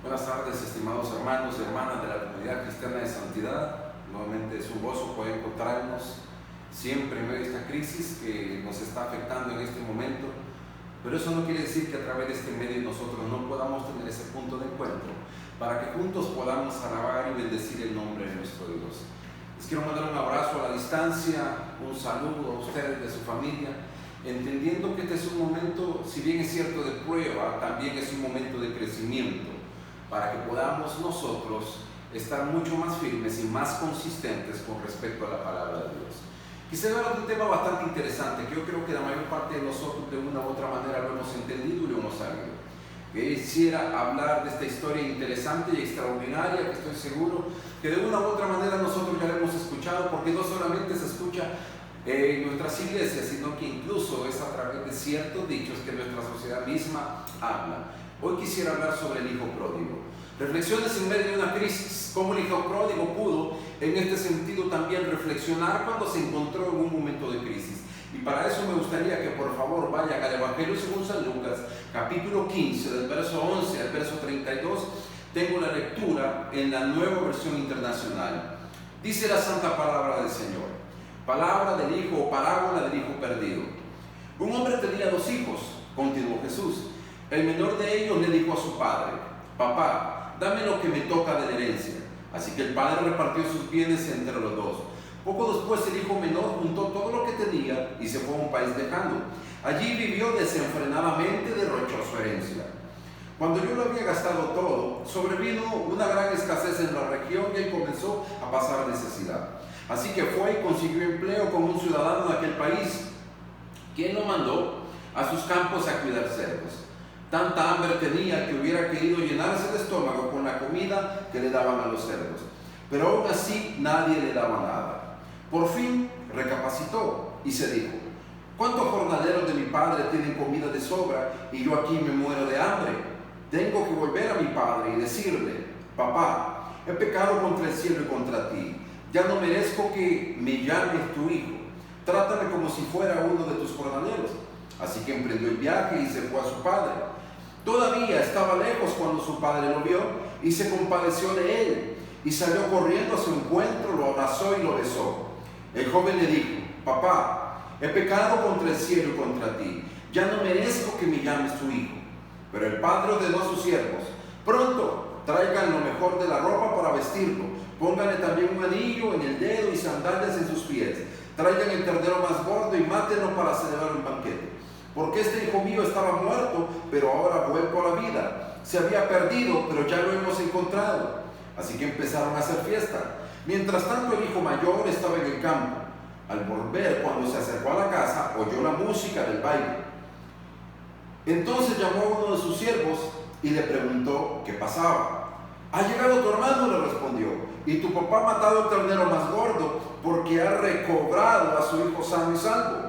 Buenas tardes, estimados hermanos y hermanas de la comunidad cristiana de santidad. Nuevamente es un gozo poder encontrarnos siempre en medio de esta crisis que nos está afectando en este momento, pero eso no quiere decir que a través de este medio nosotros no podamos tener ese punto de encuentro para que juntos podamos alabar y bendecir el nombre de nuestro Dios. Les quiero mandar un abrazo a la distancia, un saludo a ustedes de su familia, entendiendo que este es un momento, si bien es cierto, de prueba, también es un momento de crecimiento, para que podamos nosotros estar mucho más firmes y más consistentes con respecto a la palabra de Dios. Quisiera hablar de un tema bastante interesante, que yo creo que la mayor parte de nosotros de una u otra manera lo hemos entendido y lo hemos sabido. Quisiera hablar de esta historia interesante y extraordinaria, que estoy seguro que de una u otra manera nosotros ya la hemos escuchado, porque no solamente se escucha en nuestras iglesias, sino que incluso es a través de ciertos dichos que nuestra sociedad misma habla. Hoy quisiera hablar sobre el hijo pródigo. Reflexiones en medio de una crisis, cómo el hijo pródigo pudo en este sentido también reflexionar cuando se encontró en un momento de crisis. Y para eso me gustaría que por favor vayan al Evangelio según San Lucas, capítulo 15, del verso 11 al verso 32. Tengo la lectura en la Nueva Versión Internacional. Dice la santa palabra del Señor: palabra del hijo o parábola del hijo perdido. Un hombre tenía 2 hijos, continuó Jesús. El menor de ellos le dijo a su padre: papá, dame lo que me toca de la herencia. Así que el padre repartió sus bienes entre los 2. Poco después el hijo menor juntó todo lo que tenía y se fue a un país lejano. Allí vivió desenfrenadamente, derrochó su herencia. Cuando yo lo había gastado todo, sobrevino una gran escasez en la región y él comenzó a pasar necesidad. Así que fue y consiguió empleo con un ciudadano de aquel país, quien lo mandó a sus campos a cuidar cerdos. Tanta hambre tenía que hubiera querido llenarse el estómago con la comida que le daban a los cerdos, pero aún así nadie le daba nada. Por fin recapacitó y se dijo: ¿cuántos jornaleros de mi padre tienen comida de sobra y yo aquí me muero de hambre? Tengo que volver a mi padre y decirle: papá, he pecado contra el cielo y contra ti. Ya no merezco que me llames tu hijo. Trátame como si fuera uno de tus jornaleros. Así que emprendió el viaje y se fue a su padre. Todavía estaba lejos cuando su padre lo vio y se compadeció de él, y salió corriendo a su encuentro, lo abrazó y lo besó. El joven le dijo: papá, he pecado contra el cielo y contra ti. Ya no merezco que me llames tu hijo. Pero el padre ordenó a sus siervos: pronto, traigan lo mejor de la ropa para vestirlo, pónganle también un anillo en el dedo y sandalias en sus pies. Traigan el ternero más gordo y mátenlo para celebrar un banquete. Porque este hijo mío estaba muerto, pero ahora ha vuelto a la vida. Se había perdido, pero ya lo hemos encontrado. Así que empezaron a hacer fiesta. Mientras tanto, el hijo mayor estaba en el campo. Al volver, cuando se acercó a la casa, oyó la música del baile. Entonces llamó a uno de sus siervos y le preguntó qué pasaba. ¿Ha llegado tu hermano?, le respondió, y tu papá ha matado el ternero más gordo porque ha recobrado a su hijo sano y salvo.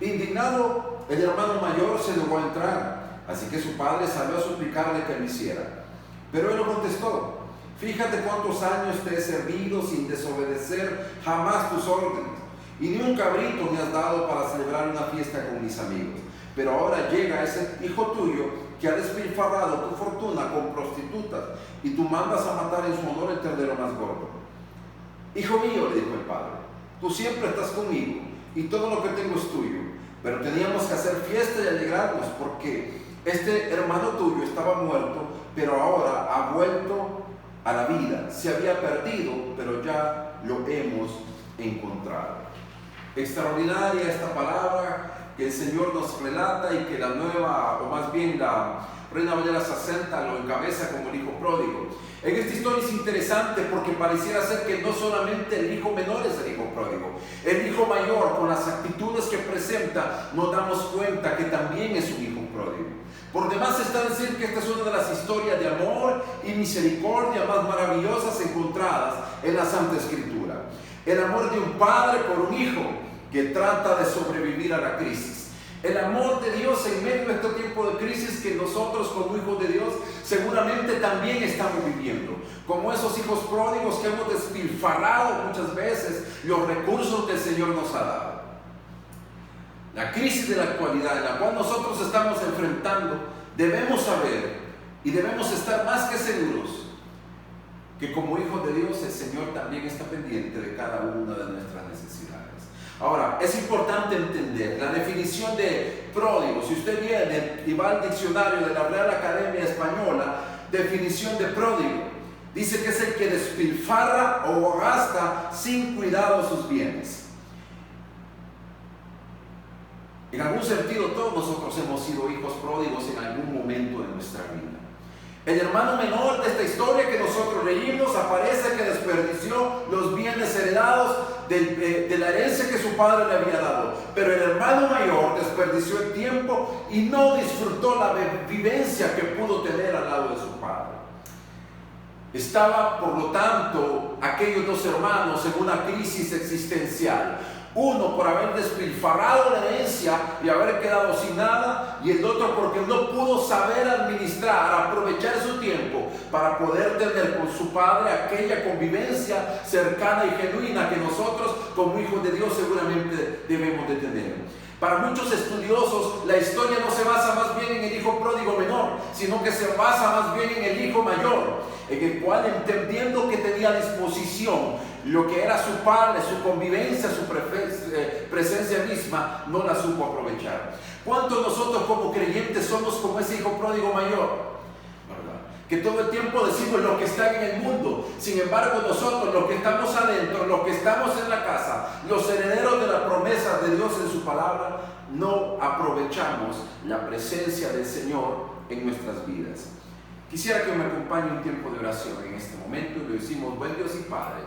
Indignado, el hermano mayor se negó a entrar, así que su padre salió a suplicarle que lo hiciera. Pero él le contestó: fíjate cuántos años te he servido sin desobedecer jamás tus órdenes, y ni un cabrito me has dado para celebrar una fiesta con mis amigos. Pero ahora llega ese hijo tuyo que ha despilfarrado tu fortuna con prostitutas, y tú mandas a matar en su honor el ternero más gordo. Hijo mío, le dijo el padre, tú siempre estás conmigo, y todo lo que tengo es tuyo. Pero teníamos que hacer fiesta y alegrarnos, porque este hermano tuyo estaba muerto, pero ahora ha vuelto a la vida. Se había perdido, pero ya lo hemos encontrado. Extraordinaria esta palabra que el Señor nos relata y que la nueva, o más bien la Reina Valera 60 lo encabeza como el hijo pródigo. En esta historia es interesante porque pareciera ser que no solamente el hijo menor es el hijo pródigo. El hijo mayor, con las actitudes que presenta, nos damos cuenta que también es un hijo pródigo. Por demás está decir que esta es una de las historias de amor y misericordia más maravillosas encontradas en la Santa Escritura. El amor de un padre por un hijo que trata de sobrevivir a la crisis. El amor de Dios en medio de este tiempo de crisis que nosotros como hijos de Dios seguramente también estamos viviendo. Como esos hijos pródigos que hemos despilfarrado muchas veces los recursos que el Señor nos ha dado. La crisis de la actualidad en la cual nosotros estamos enfrentando, debemos saber Y debemos estar más que seguros que como hijos de Dios el Señor también está pendiente de cada una de nuestras necesidades. Ahora, es importante entender la definición de pródigo. Si usted viene y va al diccionario de la Real Academia Española, definición de pródigo, dice que es el que despilfarra o gasta sin cuidado sus bienes. En algún sentido, todos nosotros hemos sido hijos pródigos en algún momento de nuestra vida. El hermano menor de esta historia que nosotros leímos aparece que desperdició los bienes heredados de la herencia que su padre le había dado. Pero el hermano mayor desperdició el tiempo y no disfrutó la vivencia que pudo tener al lado de su padre. Estaba, por lo tanto, aquellos dos hermanos en una crisis existencial. Uno por haber despilfarrado la herencia y haber quedado sin nada, y el otro porque no pudo saber administrar, aprovechar su tiempo para poder tener con su padre aquella convivencia cercana y genuina que nosotros como hijos de Dios seguramente debemos de tener. Para muchos estudiosos la historia no se basa más bien en el hijo pródigo menor, sino que se basa más bien en el hijo mayor, en el cual, entendiendo que tenía a disposición lo que era su padre, su convivencia, su presencia misma, no la supo aprovechar. ¿Cuántos nosotros como creyentes somos como ese hijo pródigo mayor? ¿Verdad? Que todo el tiempo decimos lo que está en el mundo, sin embargo nosotros, los que estamos adentro, los que estamos en la casa, los herederos de las promesas de Dios en su palabra, no aprovechamos la presencia del Señor en nuestras vidas. Quisiera que me acompañe un tiempo de oración en este momento y le decimos: buen Dios y Padre,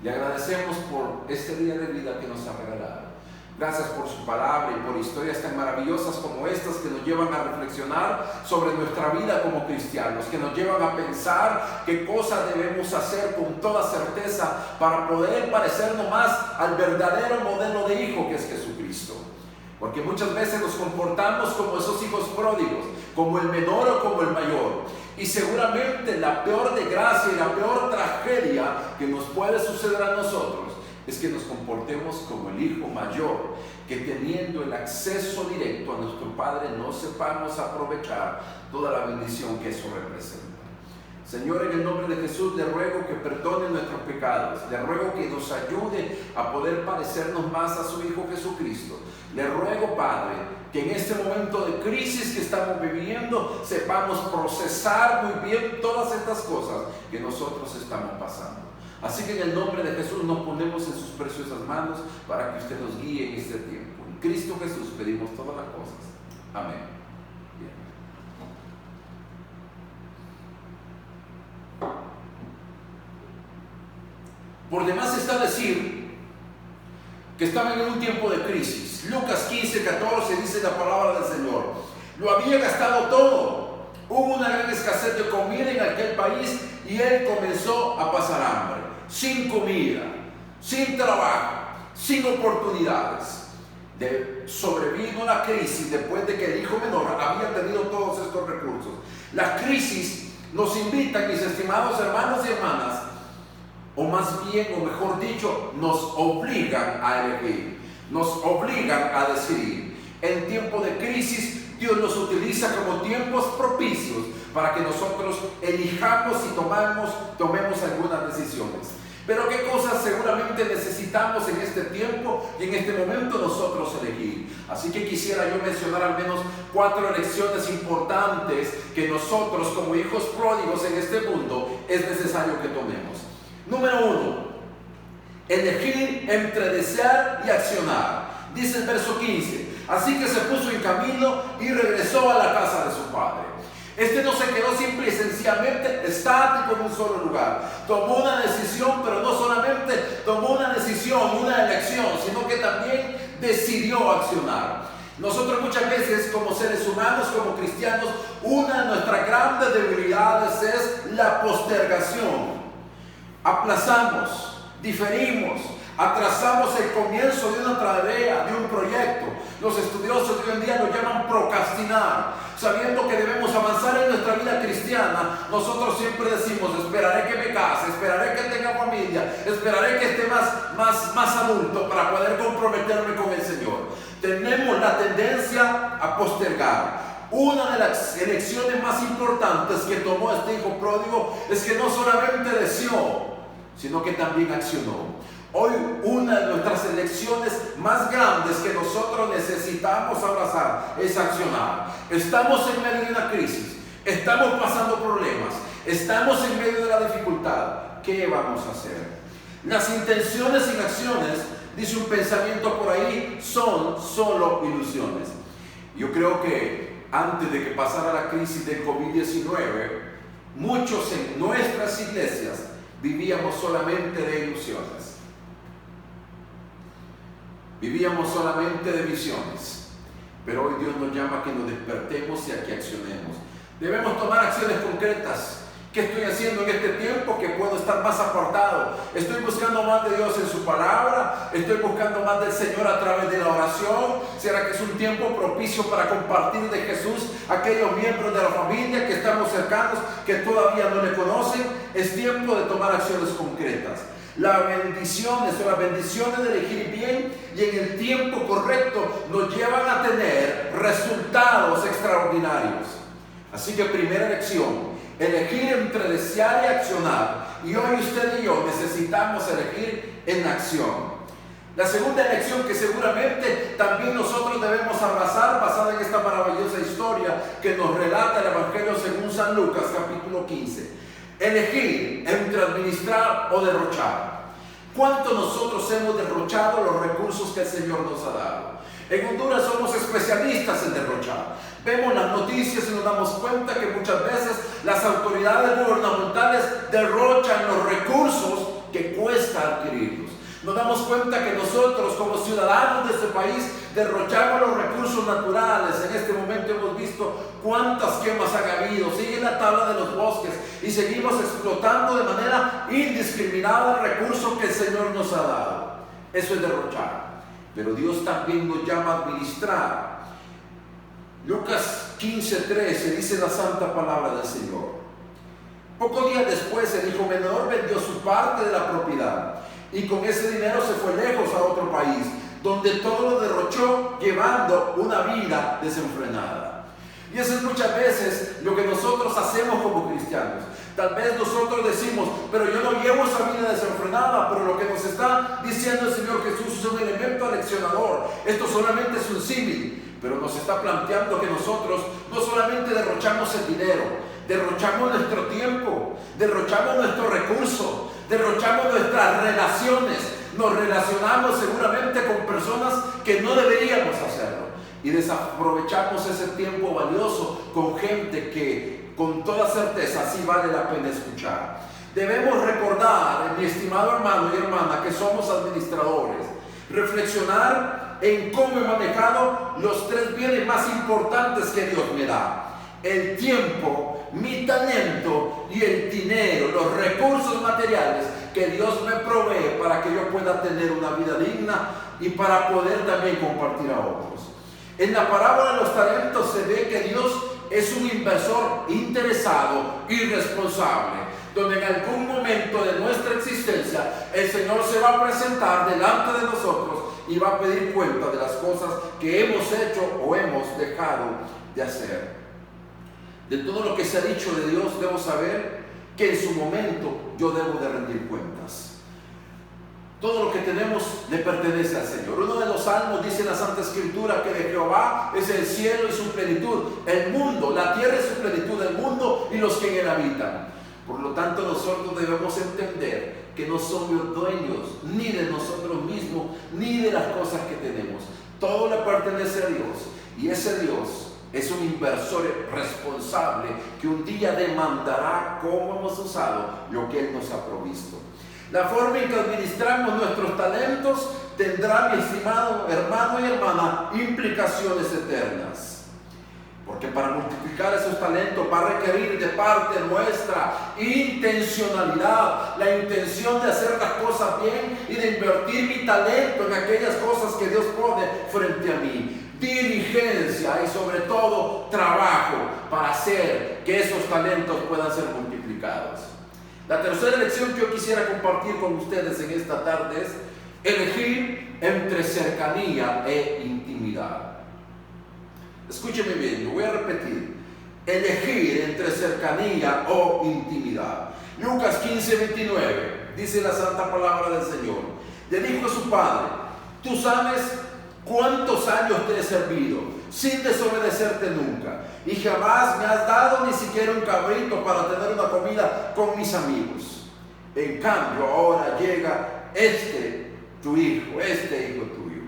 le agradecemos por este día de vida que nos ha regalado. Gracias por su palabra y por historias tan maravillosas como estas que nos llevan a reflexionar sobre nuestra vida como cristianos, que nos llevan a pensar qué cosas debemos hacer con toda certeza para poder parecernos más al verdadero modelo de hijo que es Jesucristo. Porque muchas veces nos comportamos como esos hijos pródigos, como el menor o como el mayor. Y seguramente la peor desgracia y la peor tragedia que nos puede suceder a nosotros es que nos comportemos como el hijo mayor, que teniendo el acceso directo a nuestro Padre no sepamos aprovechar toda la bendición que eso representa. Señor, en el nombre de Jesús le ruego que perdone nuestros pecados, le ruego que nos ayude a poder parecernos más a su Hijo Jesucristo. Le ruego, Padre, que en este momento de crisis que estamos viviendo sepamos procesar muy bien todas estas cosas que nosotros estamos pasando. Así que en el nombre de Jesús nos ponemos en sus preciosas manos para que usted nos guíe en este tiempo. En Cristo Jesús pedimos todas las cosas. Amén. Por demás está decir que estaban en un tiempo de crisis. Lucas 15:14 dice la palabra del Señor: lo había gastado todo. Hubo una gran escasez de comida en aquel país y él comenzó a pasar hambre, sin comida, sin trabajo, sin oportunidades. Sobrevino la crisis después de que el hijo menor había tenido todos estos recursos. Las crisis nos invitan, mis estimados hermanos y hermanas, o más bien, o mejor dicho, nos obligan a elegir, nos obligan a decidir. En tiempo de crisis, Dios los utiliza como tiempos propicios para que nosotros elijamos y tomemos algunas decisiones. Pero qué cosas seguramente necesitamos en este tiempo y en este momento nosotros elegir. Así que quisiera yo mencionar al menos 4 elecciones importantes que nosotros como hijos pródigos en este mundo es necesario que tomemos. Número 1, elegir entre desear y accionar. Dice el verso 15: así que se puso en camino y regresó a la casa de su padre. Este no se quedó simple y sencillamente estático en un solo lugar. Tomó una decisión, pero no solamente tomó una decisión, una elección, sino que también decidió accionar. Nosotros muchas veces como seres humanos, como cristianos, una de nuestras grandes debilidades es la postergación. Aplazamos, diferimos, atrasamos el comienzo de una tarea, de un proyecto. Los estudiosos de hoy en día lo llaman procrastinar. Sabiendo que debemos avanzar en nuestra vida cristiana, nosotros siempre decimos: esperaré que me case, esperaré que tenga familia, esperaré que esté más adulto para poder comprometerme con el Señor. Tenemos la tendencia a postergar. Una de las elecciones más importantes que tomó este hijo pródigo es que no solamente deseó, sino que también accionó. Hoy una de nuestras elecciones más grandes que nosotros necesitamos abrazar es accionar. Estamos en medio de una crisis, estamos pasando problemas, estamos en medio de la dificultad. ¿Qué vamos a hacer? Las intenciones sin acciones, dice un pensamiento por ahí, son solo ilusiones. Yo creo que antes de que pasara la crisis del COVID-19, muchos en nuestras iglesias vivíamos solamente de ilusiones. Vivíamos solamente de visiones. Pero hoy Dios nos llama a que nos despertemos y a que accionemos. Debemos tomar acciones concretas. ¿Qué estoy haciendo en este tiempo que puedo estar más apartado? Estoy buscando más de Dios en su palabra. Estoy buscando más del Señor a través de la oración. ¿Será que es un tiempo propicio para compartir de Jesús a aquellos miembros de la familia que estamos cercanos, que todavía no le conocen? Es tiempo de tomar acciones concretas. Las bendiciones de elegir bien y en el tiempo correcto nos llevan a tener resultados extraordinarios. Así que primera elección, elegir entre desear y accionar. Y hoy usted y yo necesitamos elegir en acción. La segunda elección que seguramente también nosotros debemos abrazar, basada en esta maravillosa historia que nos relata el Evangelio según San Lucas, capítulo 15. Elegir entre administrar o derrochar. ¿Cuánto nosotros hemos derrochado los recursos que el Señor nos ha dado? En Honduras somos especialistas en derrochar. Vemos las noticias y nos damos cuenta que muchas veces las autoridades gubernamentales derrochan los recursos que cuesta adquirirlos. Nos damos cuenta que nosotros como ciudadanos de este país derrochamos los recursos naturales. En este momento hemos visto cuántas quemas han habido, sigue la tabla de los bosques y seguimos explotando de manera indiscriminada el recurso que el Señor nos ha dado. Eso es derrochar. Pero Dios también nos llama a administrar. Lucas 15:13 dice la santa palabra del Señor. Pocos días después el hijo menor vendió su parte de la propiedad y con ese dinero se fue lejos a otro país, donde todo lo derrochó llevando una vida desenfrenada. Y eso es muchas veces lo que nosotros hacemos como cristianos. Tal vez nosotros decimos, pero yo no llevo esa vida desenfrenada, pero lo que nos está diciendo el Señor Jesús es un elemento aleccionador. Esto solamente es un símil, pero nos está planteando que nosotros no solamente derrochamos el dinero, derrochamos nuestro tiempo, derrochamos nuestro recurso, derrochamos nuestras relaciones, nos relacionamos seguramente con personas que no deberíamos hacerlo y desaprovechamos ese tiempo valioso con gente que con toda certeza sí vale la pena escuchar. Debemos recordar, mi estimado hermano y hermana, que somos administradores, reflexionar en cómo he manejado los 3 bienes más importantes que Dios me da: el tiempo, mi talento y el dinero, los recursos materiales que Dios me provee para que yo pueda tener una vida digna y para poder también compartir a otros. En la parábola de los talentos se ve que Dios es un inversor interesado y responsable, donde en algún momento de nuestra existencia el Señor se va a presentar delante de nosotros y va a pedir cuenta de las cosas que hemos hecho o hemos dejado de hacer. De todo lo que se ha dicho de Dios, debo saber que en su momento yo debo de rendir cuentas. Todo lo que tenemos le pertenece al Señor. Uno de los salmos dice en la Santa Escritura que de Jehová es el cielo y su plenitud, el mundo, la tierra y su plenitud, el mundo y los que en él habitan. Por lo tanto, nosotros debemos entender que no somos dueños ni de nosotros mismos, ni de las cosas que tenemos. Todo le pertenece a Dios, y ese Dios es un inversor responsable que un día demandará cómo hemos usado lo que Él nos ha provisto. La forma en que administramos nuestros talentos tendrá, mi estimado hermano y hermana, implicaciones eternas. Porque para multiplicar esos talentos va a requerir de parte nuestra intencionalidad, la intención de hacer las cosas bien y de invertir mi talento en aquellas cosas que Dios pone frente a mí. Diligencia y sobre todo trabajo para hacer que esos talentos puedan ser multiplicados. La tercera lección que yo quisiera compartir con ustedes en esta tarde es elegir entre cercanía e intimidad. Escúcheme bien, lo voy a repetir. Elegir entre cercanía o intimidad. Lucas 15:29 dice la santa palabra del Señor. Le dijo a su padre: tú sabes cuántos años te he servido sin desobedecerte nunca, y jamás me has dado ni siquiera un cabrito para tener una comida con mis amigos. En cambio ahora llega tu hijo tuyo.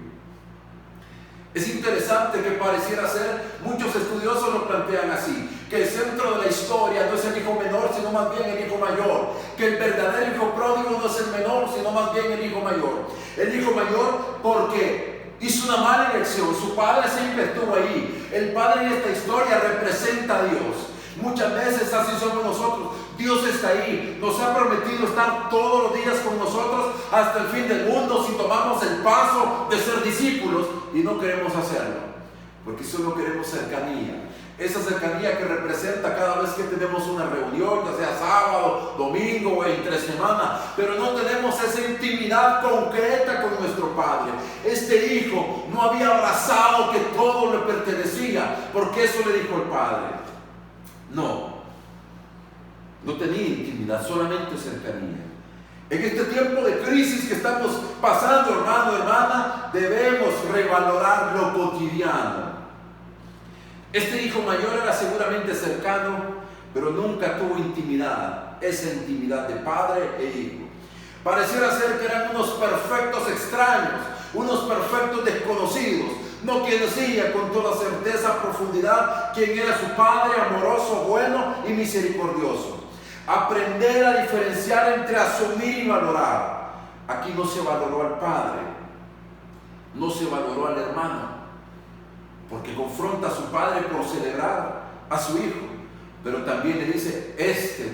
Es interesante que pareciera ser, muchos estudiosos lo plantean así, que el centro de la historia no es el hijo menor, sino más bien el hijo mayor, que el verdadero hijo pródigo no es el menor, sino más bien el hijo mayor. El hijo mayor porque hizo una mala elección, su padre siempre estuvo ahí. El padre en esta historia representa a Dios. Muchas veces así somos nosotros. Dios está ahí, nos ha prometido estar todos los días con nosotros hasta el fin del mundo si tomamos el paso de ser discípulos, y no queremos hacerlo, porque solo queremos cercanía. Esa cercanía que representa cada vez que tenemos una reunión, ya sea sábado, domingo o entre semana, pero no tenemos esa intimidad concreta con nuestro Padre. Este hijo no había abrazado que todo le pertenecía, porque eso le dijo el Padre. No tenía intimidad, solamente cercanía. En este tiempo de crisis que estamos pasando, hermano, hermana, debemos revalorar lo cotidiano. Este hijo mayor era seguramente cercano, pero nunca tuvo intimidad, esa intimidad de padre e hijo. Pareciera ser que eran unos perfectos extraños, unos perfectos desconocidos. No conocía con toda certeza, profundidad, quién era su padre amoroso, bueno y misericordioso. Aprender a diferenciar entre asumir y valorar. Aquí no se valoró al padre, no se valoró al hermano, porque confronta a su padre por celebrar a su hijo, pero también le dice: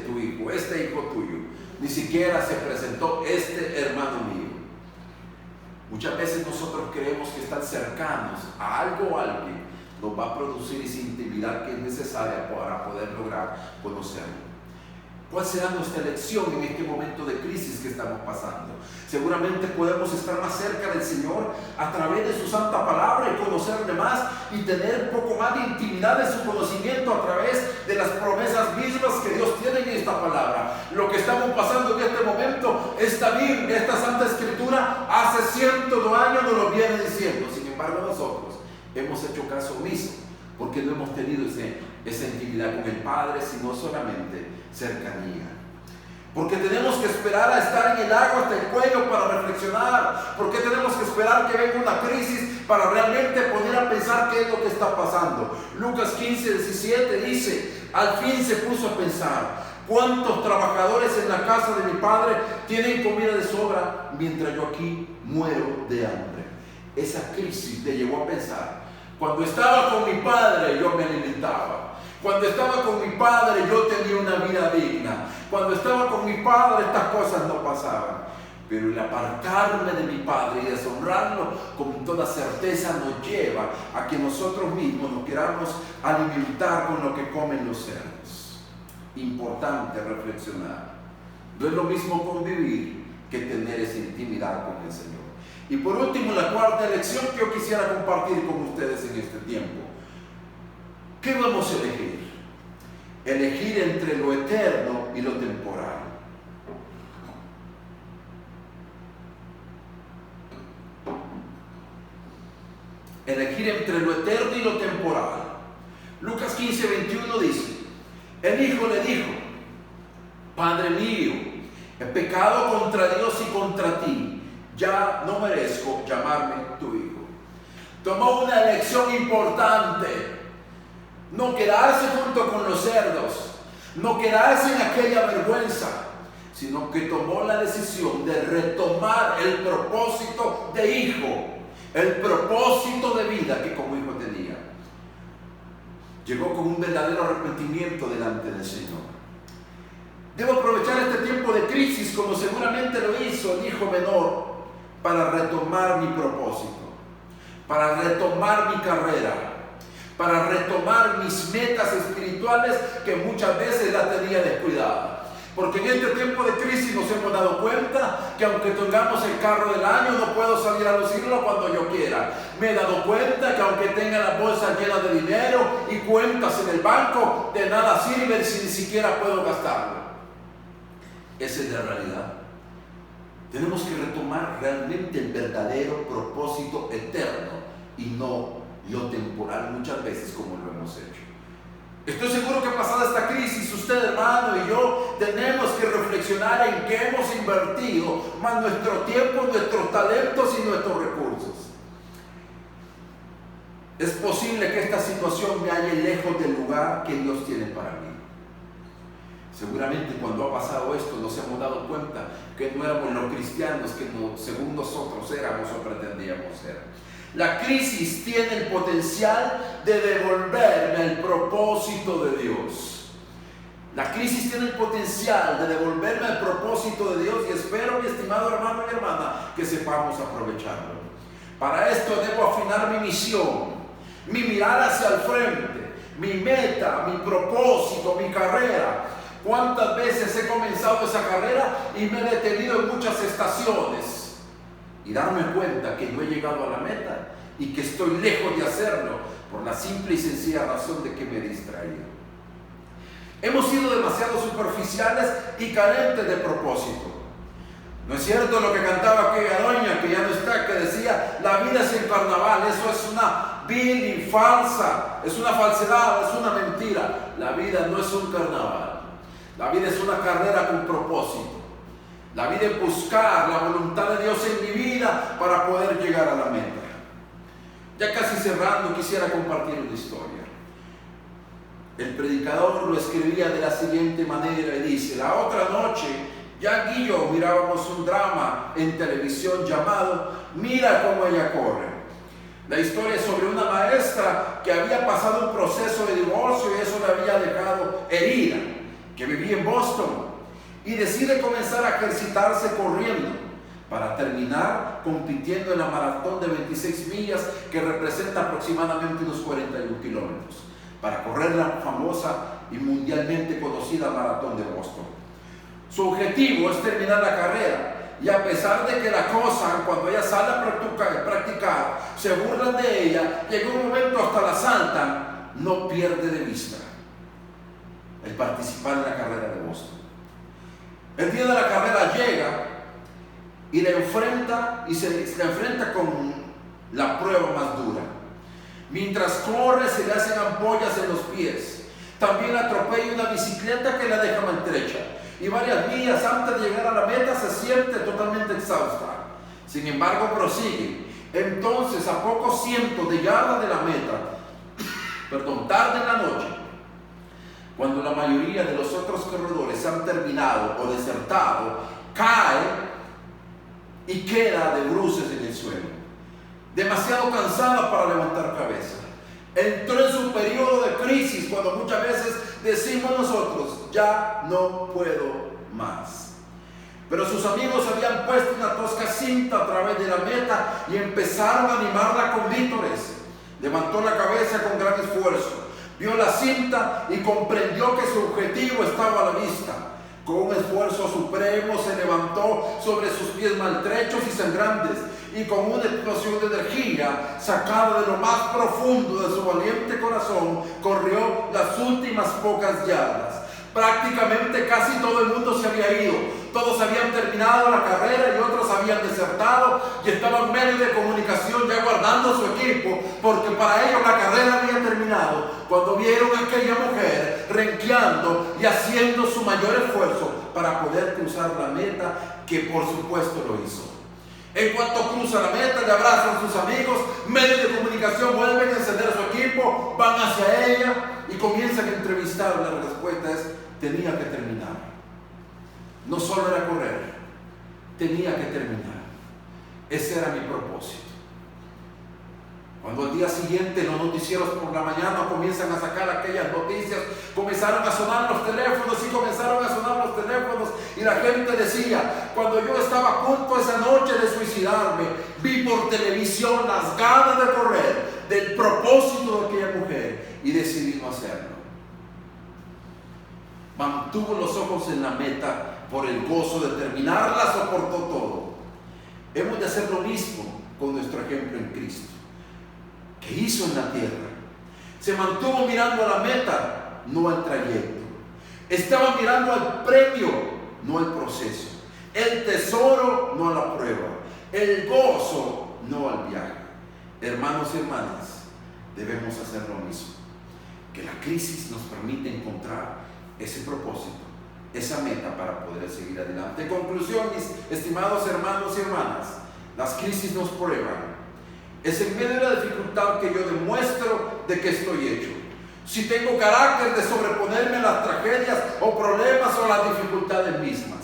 tu hijo, este hijo tuyo. Ni siquiera se presentó: este hermano mío. Muchas veces nosotros creemos que estar cercanos a algo o alguien nos va a producir esa intimidad que es necesaria para poder lograr conocerlo. ¿Cuál será nuestra elección en este momento de crisis que estamos pasando? Seguramente podemos estar más cerca del Señor a través de su santa palabra y conocerle más y tener un poco más de intimidad en su conocimiento a través de las promesas mismas que Dios tiene en esta palabra. Lo que estamos pasando en este momento, esta Biblia, esta Santa Escritura, hace cientos de años nos lo viene diciendo. Sin embargo, nosotros hemos hecho caso omiso porque no hemos tenido esa intimidad con el Padre, sino solamente cercanía. Porque tenemos que esperar a estar en el agua hasta el cuello para reflexionar. Porque tenemos que esperar que venga una crisis para realmente poner a pensar qué es lo que está pasando. Lucas 15:17 dice: al fin se puso a pensar: ¿cuántos trabajadores en la casa de mi padre tienen comida de sobra mientras yo aquí muero de hambre? Esa crisis le llevó a pensar: cuando estaba con mi padre yo me alimentaba. Cuando estaba con mi padre yo tenía una vida digna. Cuando estaba con mi padre estas cosas no pasaban. Pero el apartarme de mi padre y deshonrarlo con toda certeza nos lleva a que nosotros mismos nos queramos alimentar con lo que comen los cerdos. Importante reflexionar. No es lo mismo convivir que tener esa intimidad con el Señor. Y por último, la cuarta lección que yo quisiera compartir con ustedes en este tiempo. ¿Qué vamos a elegir? Elegir entre lo eterno y lo temporal. Elegir entre lo eterno y lo temporal. Lucas 15:21 dice: el hijo le dijo: Padre mío, he pecado contra Dios y contra ti, ya no merezco llamarme tu hijo. Tomó una elección importante. No quedarse junto con los cerdos, no quedarse en aquella vergüenza, sino que tomó la decisión de retomar el propósito de hijo, el propósito de vida que como hijo tenía. Llegó con un verdadero arrepentimiento delante del Señor. Debo aprovechar este tiempo de crisis, como seguramente lo hizo el hijo menor, para retomar mi propósito, para retomar mi carrera, para retomar mis metas espirituales que muchas veces la tenía descuidada. Porque en este tiempo de crisis nos hemos dado cuenta que aunque tengamos el carro del año, no puedo salir a lucirlo cuando yo quiera. Me he dado cuenta que aunque tenga la bolsa llena de dinero y cuentas en el banco, de nada sirve si ni siquiera puedo gastarlo. Esa es la realidad. Tenemos que retomar realmente el verdadero propósito eterno y no lo temporal muchas veces como lo hemos hecho. Estoy seguro que pasada esta crisis, usted, hermano, y yo tenemos que reflexionar en qué hemos invertido más nuestro tiempo, nuestros talentos y nuestros recursos. Es posible que esta situación me halle lejos del lugar que Dios tiene para mí. Seguramente cuando ha pasado esto nos hemos dado cuenta que no éramos los cristianos que según nosotros éramos o pretendíamos ser. La crisis tiene el potencial de devolverme el propósito de Dios. La crisis tiene el potencial de devolverme el propósito de Dios y espero, mi estimado hermano y hermana, que sepamos aprovecharlo. Para esto debo afinar mi misión, mi mirada hacia el frente, mi meta, mi propósito, mi carrera. ¿Cuántas veces he comenzado esa carrera y me he detenido en muchas estaciones? Y darme cuenta que no he llegado a la meta y que estoy lejos de hacerlo por la simple y sencilla razón de que me he distraído. Hemos sido demasiado superficiales y carentes de propósito. ¿No es cierto lo que cantaba aquella doña que ya no está, que decía: la vida es el carnaval? Eso es una vil y falsa, es una falsedad, es una mentira. La vida no es un carnaval. La vida es una carrera con propósito. La vida es buscar la voluntad de Dios en mi vida para poder llegar a la meta. Ya casi cerrando, quisiera compartir una historia. El predicador lo escribía de la siguiente manera y dice: la otra noche, Jack y yo mirábamos un drama en televisión llamado Mira cómo ella corre. La historia es sobre una maestra que había pasado un proceso de divorcio y eso la había dejado herida, que vivía en Boston. Y decide comenzar a ejercitarse corriendo para terminar compitiendo en la maratón de 26 millas que representa aproximadamente unos 41 kilómetros para correr la famosa y mundialmente conocida maratón de Boston. Su objetivo es terminar la carrera y a pesar de que la cosa, cuando ella sale a practicar, se burlan de ella, llega un momento hasta la saltan, no pierde de vista el participar en la carrera de Boston. El día de la carrera llega y se le enfrenta con la prueba más dura. Mientras corre se le hacen ampollas en los pies. También atropella una bicicleta que la deja maltrecha. Y varias millas antes de llegar a la meta se siente totalmente exhausta. Sin embargo, prosigue. Entonces, a pocos cientos de yardas de la meta, tarde en la noche, cuando la mayoría de los otros corredores han terminado o desertado, cae y queda de bruces en el suelo, demasiado cansada para levantar cabeza. Entró en su periodo de crisis, cuando muchas veces decimos nosotros: ya no puedo más. Pero sus amigos habían puesto una tosca cinta a través de la meta y empezaron a animarla con vítores. Levantó la cabeza con gran esfuerzo, vio la cinta y comprendió que su objetivo estaba a la vista. Con un esfuerzo supremo se levantó sobre sus pies maltrechos y sangrantes y con una explosión de energía sacada de lo más profundo de su valiente corazón, corrió las últimas pocas yardas. Prácticamente casi todo el mundo se había ido. Todos habían terminado la carrera y otros habían desertado y estaban en medio de comunicación ya guardando su equipo, porque para ellos la carrera había terminado, cuando vieron a aquella mujer renqueando y haciendo su mayor esfuerzo para poder cruzar la meta, que por supuesto lo hizo. En cuanto cruza la meta, le abrazan sus amigos, medios de comunicación vuelven a encender su equipo, van hacia ella y comienzan a entrevistarla. La respuesta es: tenía que terminar. No solo era correr, tenía que terminar. Ese era mi propósito. Cuando al día siguiente los noticieros por la mañana comienzan a sacar aquellas noticias, comenzaron a sonar los teléfonos y la gente decía: cuando yo estaba a punto esa noche de suicidarme, vi por televisión las ganas de correr, del propósito de aquella mujer, y decidí no hacerlo. mantuvo los ojos en la meta, por el gozo de terminarla soportó todo. Hemos de hacer lo mismo con nuestro ejemplo en Cristo, que hizo en la tierra. Se mantuvo mirando a la meta, no al trayecto. Estaba mirando al premio, no al proceso. El tesoro, no a la prueba. El gozo, no al viaje. Hermanos y hermanas, debemos hacer lo mismo. Que la crisis nos permite encontrar ese propósito, esa meta para poder seguir adelante. En conclusión, mis estimados hermanos y hermanas, las crisis nos prueban. Es en medio de la dificultad que yo demuestro de que estoy hecho. Si tengo carácter de sobreponerme a las tragedias o problemas o las dificultades mismas.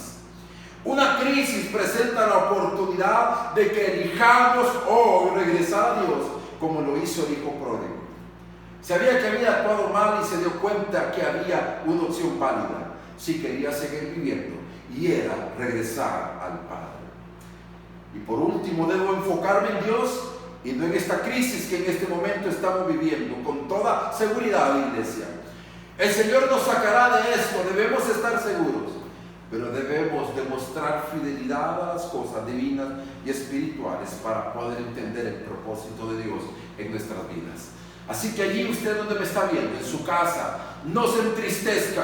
Una crisis presenta la oportunidad de que elijamos hoy regresar a Dios, como lo hizo el hijo pródigo. Sabía que había actuado mal y se dio cuenta que había una opción válida si quería seguir viviendo, y era regresar al Padre. Y por último, debo enfocarme en Dios y no en esta crisis que en este momento estamos viviendo. Con toda seguridad, iglesia, el Señor nos sacará de esto, debemos estar seguros, pero debemos demostrar fidelidad a las cosas divinas y espirituales para poder entender el propósito de Dios en nuestras vidas. Así que allí usted donde me está viendo, en su casa, no se entristezca,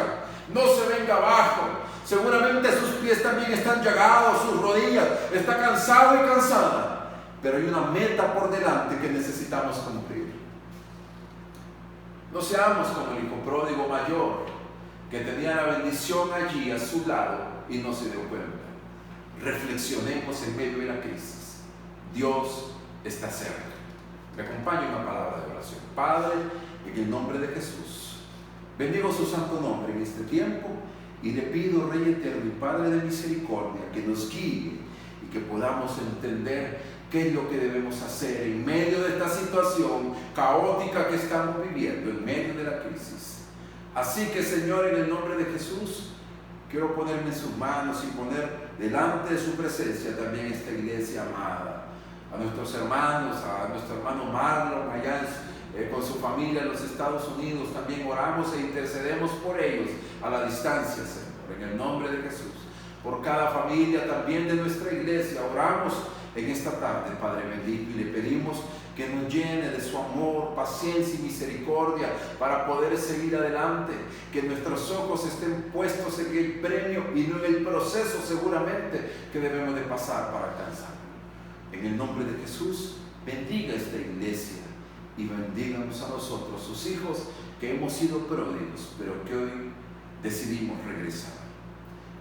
no se venga abajo. Seguramente sus pies también están llagados, sus rodillas, está cansado y cansada, pero hay una meta por delante que necesitamos cumplir. No seamos como el hijo pródigo mayor, que tenía la bendición allí a su lado y no se dio cuenta. Reflexionemos en medio de la crisis. Dios está cerca. Me acompaña una palabra de oración. Padre, en el nombre de Jesús, bendigo su santo nombre en este tiempo y le pido, Rey eterno y Padre de misericordia, que nos guíe y que podamos entender qué es lo que debemos hacer en medio de esta situación caótica que estamos viviendo, en medio de la crisis. Así que, Señor, en el nombre de Jesús, quiero ponerme en sus manos y poner delante de su presencia también esta iglesia amada. A nuestros hermanos, a nuestro hermano Marlon allá con su familia en los Estados Unidos, también oramos e intercedemos por ellos a la distancia, Señor, en el nombre de Jesús. Por cada familia también de nuestra iglesia oramos en esta tarde, Padre bendito, y le pedimos que nos llene de su amor, paciencia y misericordia para poder seguir adelante, que nuestros ojos estén puestos en el premio y no en el proceso seguramente que debemos de pasar para alcanzarlo. En el nombre de Jesús, bendiga esta iglesia y bendíganos a nosotros, sus hijos, que hemos sido pródigos, pero que hoy decidimos regresar.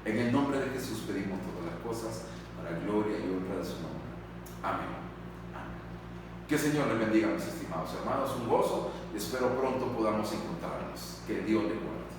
En el nombre de Jesús pedimos todas las cosas para gloria y honra de su nombre. Amén. Amén. Que el Señor les bendiga, mis estimados hermanos. Un gozo y espero pronto podamos encontrarnos. Que Dios les guarde.